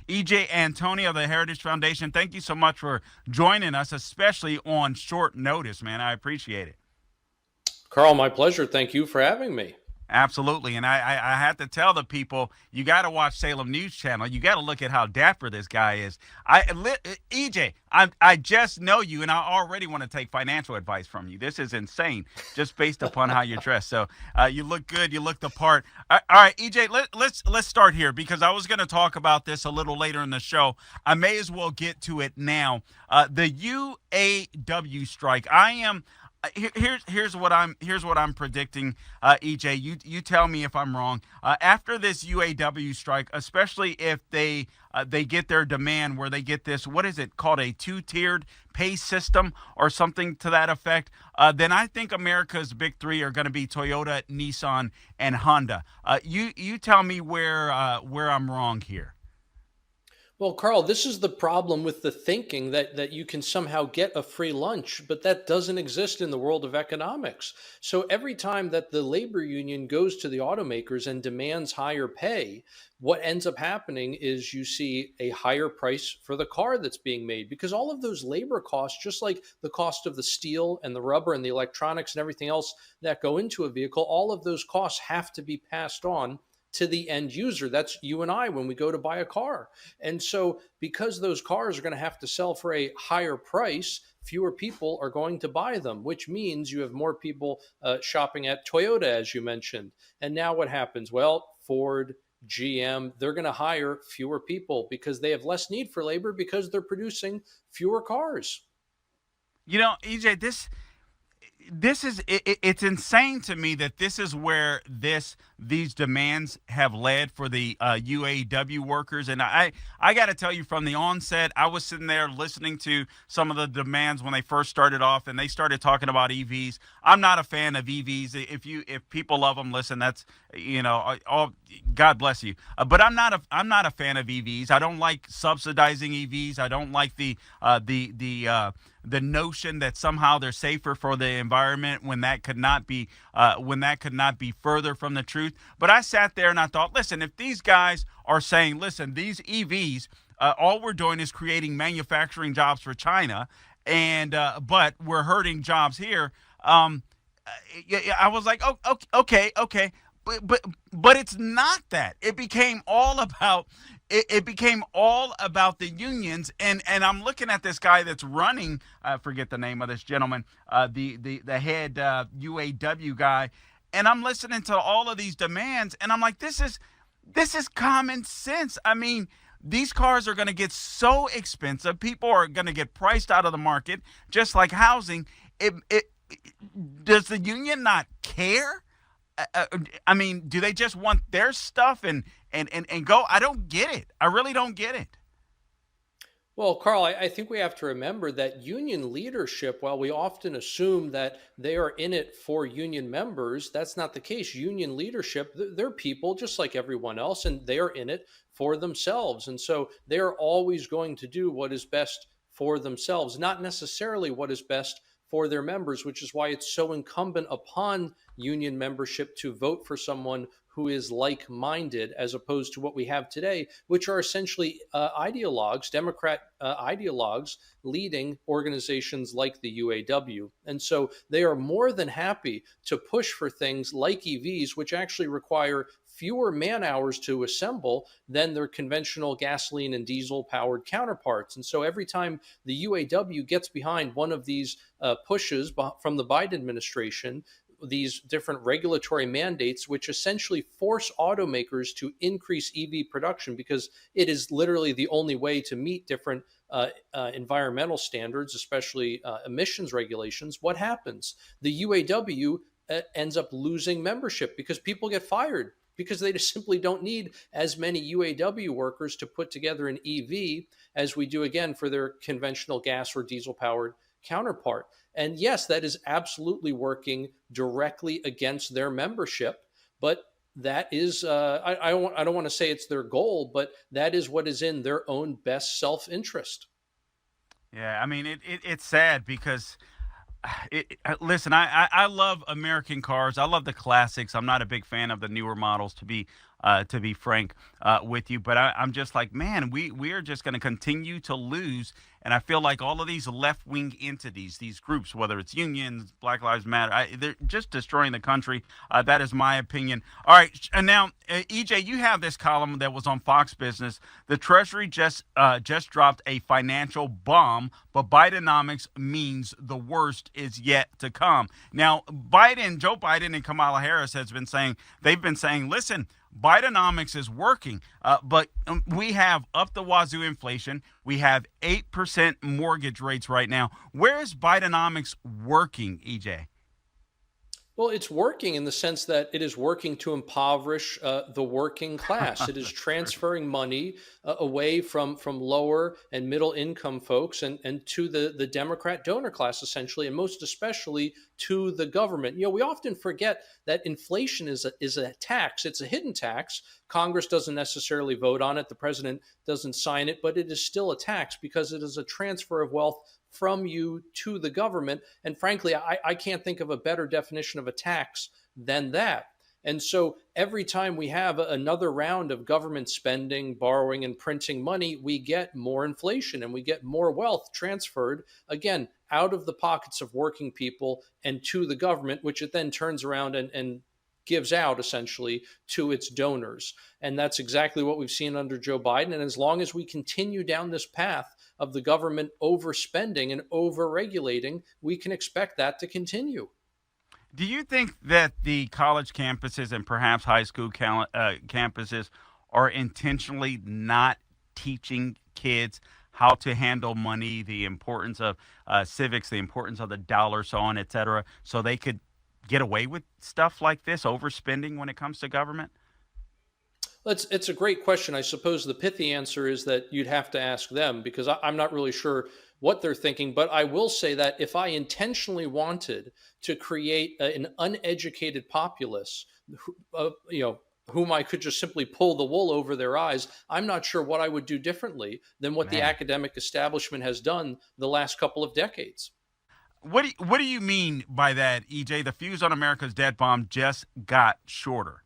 EJ Antoni of the Heritage Foundation, thank you so much for joining us, especially on short notice, man. I appreciate it. Carl, my pleasure. Thank you for having me. Absolutely. And I have to tell the people, you got to watch Salem News Channel. You got to look at how dapper this guy is. EJ, I just know you, and I already want to take financial advice from you. This is insane, just based upon how you're dressed. So you look good. You look the part. All right, EJ, let's start here because I was going to talk about this a little later in the show. I may as well get to it now. The UAW strike. Here's what I'm predicting, EJ. You tell me if I'm wrong. After this UAW strike, especially if they get their demand where they get this, what is it called, a two-tiered pay system or something to that effect, then I think America's big three are going to be Toyota, Nissan, and Honda. You tell me where I'm wrong here. Well, Carl, this is the problem with the thinking that you can somehow get a free lunch, but that doesn't exist in the world of economics. So every time that the labor union goes to the automakers and demands higher pay, what ends up happening is you see a higher price for the car that's being made because all of those labor costs, just like the cost of the steel and the rubber and the electronics and everything else that go into a vehicle, all of those costs have to be passed on to the end user. That's you and I when we go to buy a car. And so, because those cars are going to have to sell for a higher price, fewer people are going to buy them, which means you have more people shopping at Toyota, as you mentioned. And now what happens? Well, Ford, GM, they're going to hire fewer people because they have less need for labor because they're producing fewer cars. EJ, this is it's insane to me that this is where these demands have led for the UAW workers. And I got to tell you, from the onset, I was sitting there listening to some of the demands when they first started off, and they started talking about EVs. I'm not a fan of EVs. If people love them, listen, that's all. God bless you. But I'm not a fan of EVs. I don't like subsidizing EVs. I don't like the notion that somehow they're safer for the environment when that could not be further from the truth. But I sat there and I thought, listen, if these guys are saying, listen, these EVs, all we're doing is creating manufacturing jobs for China, and but we're hurting jobs here. I was like, oh, okay. But it's not that. It became all about the unions, and I'm looking at this guy that's running. I forget the name of this gentleman, the head UAW guy, and I'm listening to all of these demands, and I'm like, this is common sense. I mean, these cars are going to get so expensive. People are going to get priced out of the market, just like housing. It does the union not care? I mean, do they just want their stuff and go? I don't get it. I really don't get it. Well, Carl, I think we have to remember that union leadership, while we often assume that they are in it for union members, that's not the case. Union leadership, they're people just like everyone else, and they are in it for themselves. And so they are always going to do what is best for themselves, not necessarily what is best for their members, which is why it's so incumbent upon union membership to vote for someone who is like-minded, as opposed to what we have today, which are essentially ideologues, Democrat ideologues, leading organizations like the UAW. And so they are more than happy to push for things like EVs, which actually require fewer man hours to assemble than their conventional gasoline and diesel powered counterparts. And so every time the UAW gets behind one of these pushes from the Biden administration, these different regulatory mandates, which essentially force automakers to increase EV production because it is literally the only way to meet different environmental standards, especially emissions regulations. What happens? The UAW ends up losing membership because people get fired because they just simply don't need as many UAW workers to put together an EV as we do, again, for their conventional gas or diesel powered counterpart. And yes, that is absolutely working directly against their membership, but that is, I don't want to say it's their goal, but that is what is in their own best self-interest. Yeah, I mean, it's sad because listen, I love American cars. I love the classics. I'm not a big fan of the newer models, to be to be frank with you. But I'm just like, man, we are just going to continue to lose. And I feel like all of these left wing entities, these groups, whether it's unions, Black Lives Matter, they're just destroying the country. That is my opinion. All right. And now, EJ, you have this column that was on Fox Business. The Treasury just dropped a financial bomb, but Bidenomics means the worst is yet to come. Now, Joe Biden and Kamala Harris they've been saying, listen, Bidenomics is working, but we have up the wazoo inflation. We have 8% mortgage rates right now. Where is Bidenomics working, EJ? Well, it's working in the sense that it is working to impoverish the working class. It is transferring money away from lower and middle income folks and to the Democrat donor class, essentially, and most especially to the government. We often forget that inflation is a tax. It's a hidden tax. Congress doesn't necessarily vote on it. The president doesn't sign it, but it is still a tax because it is a transfer of wealth from you to the government. And frankly, I can't think of a better definition of a tax than that. And so every time we have another round of government spending, borrowing, and printing money, we get more inflation and we get more wealth transferred, again, out of the pockets of working people and to the government, which it then turns around and gives out essentially to its donors. And that's exactly what we've seen under Joe Biden. And as long as we continue down this path of the government overspending and overregulating, we can expect that to continue. Do you think that the college campuses and perhaps high school campuses are intentionally not teaching kids how to handle money, the importance of civics, the importance of the dollar, so on, et cetera, so they could get away with stuff like this, overspending when it comes to government? It's a great question. I suppose the pithy answer is that you'd have to ask them because I'm not really sure what they're thinking. But I will say that if I intentionally wanted to create an uneducated populace, whom I could just simply pull the wool over their eyes, I'm not sure what I would do differently than what the academic establishment has done the last couple of decades. What do you mean by that, EJ? The fuse on America's debt bomb just got shorter.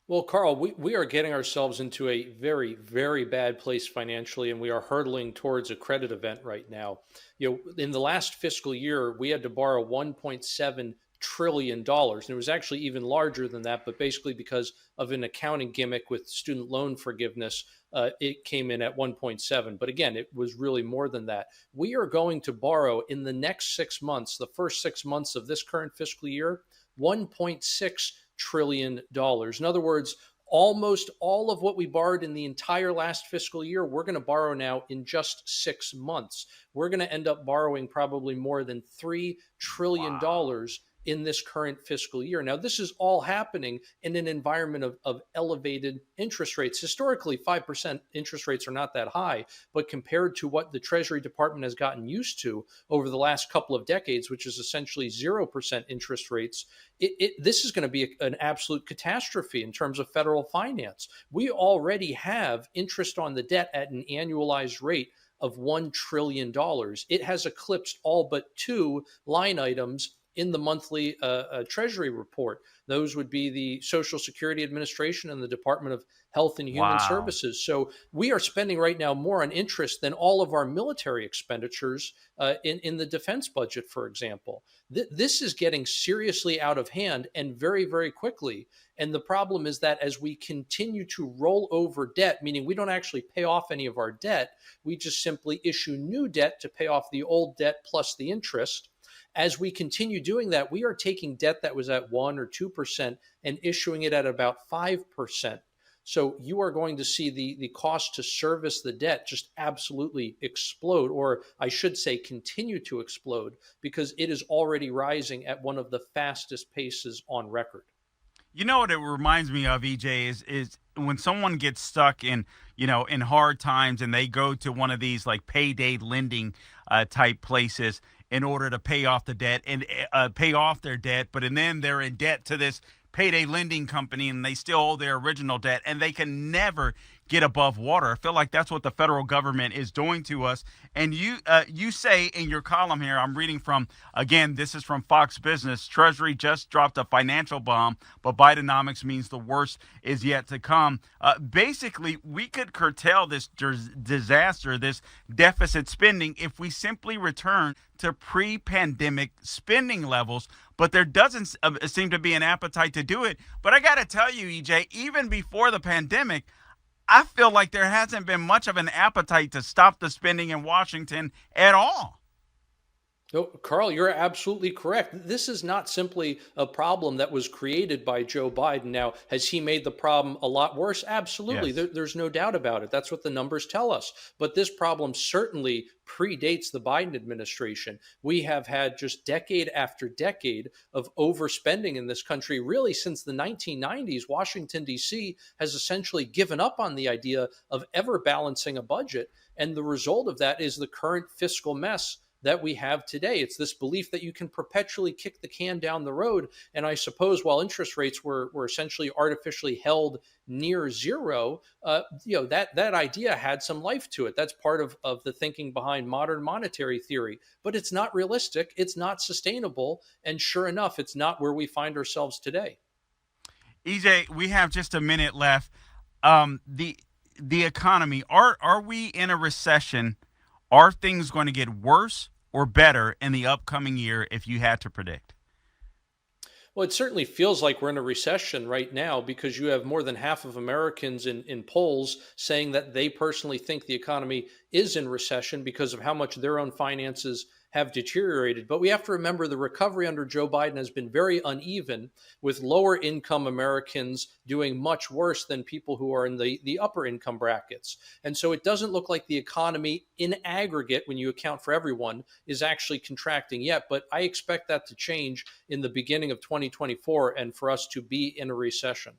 Well, Carl, we are getting ourselves into a very, very bad place financially, and we are hurtling towards a credit event right now. In the last fiscal year, we had to borrow $1.7 trillion, and it was actually even larger than that, but basically because of an accounting gimmick with student loan forgiveness, it came in at 1.7. But again, it was really more than that. We are going to borrow in the next 6 months, the first 6 months of this current fiscal year, $1.6 trillion. In other words, almost all of what we borrowed in the entire last fiscal year, we're going to borrow now in just 6 months. We're going to end up borrowing probably more than $3 trillion in this current fiscal year. Now, this is all happening in an environment of elevated interest rates. Historically, 5% interest rates are not that high, but compared to what the Treasury Department has gotten used to over the last couple of decades, which is essentially 0% interest rates, this is going to be an absolute catastrophe in terms of federal finance. We already have interest on the debt at an annualized rate of $1 trillion. It has eclipsed all but two line items in the monthly Treasury report. Those would be the Social Security Administration and the Department of Health and Human Services. So we are spending right now more on interest than all of our military expenditures in the defense budget, for example. This is getting seriously out of hand and very, very quickly. And the problem is that as we continue to roll over debt, meaning we don't actually pay off any of our debt, we just simply issue new debt to pay off the old debt plus the interest. As we continue doing that, we are taking debt that was at 1 or 2% and issuing it at about 5%. So you are going to see the cost to service the debt just absolutely explode, or I should say continue to explode, because it is already rising at one of the fastest paces on record. You know what it reminds me of, EJ, is when someone gets stuck in hard times and they go to one of these like payday lending type places in order to pay off the debt and pay off their debt, and then they're in debt to this payday lending company and they still owe their original debt, and they can never get above water. I feel like that's what the federal government is doing to us. And you say in your column here, I'm reading from, again, this is from Fox Business, Treasury just dropped a financial bomb, but Bidenomics means the worst is yet to come. Basically, we could curtail this disaster, this deficit spending, if we simply return to pre-pandemic spending levels, but there doesn't seem to be an appetite to do it. But I got to tell you, EJ, even before the pandemic, I feel like there hasn't been much of an appetite to stop the spending in Washington at all. No, Carl, you're absolutely correct. This is not simply a problem that was created by Joe Biden. Now, has he made the problem a lot worse? Absolutely. Yes. There's no doubt about it. That's what the numbers tell us. But this problem certainly predates the Biden administration. We have had just decade after decade of overspending in this country. Really, since the 1990s, Washington, D.C. has essentially given up on the idea of ever balancing a budget. And the result of that is the current fiscal mess that we have today. It's this belief that you can perpetually kick the can down the road. And I suppose while interest rates were essentially artificially held near zero, that idea had some life to it. That's part of the thinking behind modern monetary theory. But it's not realistic. It's not sustainable. And sure enough, it's not where we find ourselves today. EJ, we have just a minute left. The economy, are we in a recession? Are things going to get worse or better in the upcoming year if you had to predict? Well, it certainly feels like we're in a recession right now because you have more than half of Americans in polls saying that they personally think the economy is in recession because of how much their own finances have deteriorated. But we have to remember the recovery under Joe Biden has been very uneven, with lower income Americans doing much worse than people who are in the upper income brackets. And so it doesn't look like the economy in aggregate, when you account for everyone, is actually contracting yet. But I expect that to change in the beginning of 2024 and for us to be in a recession.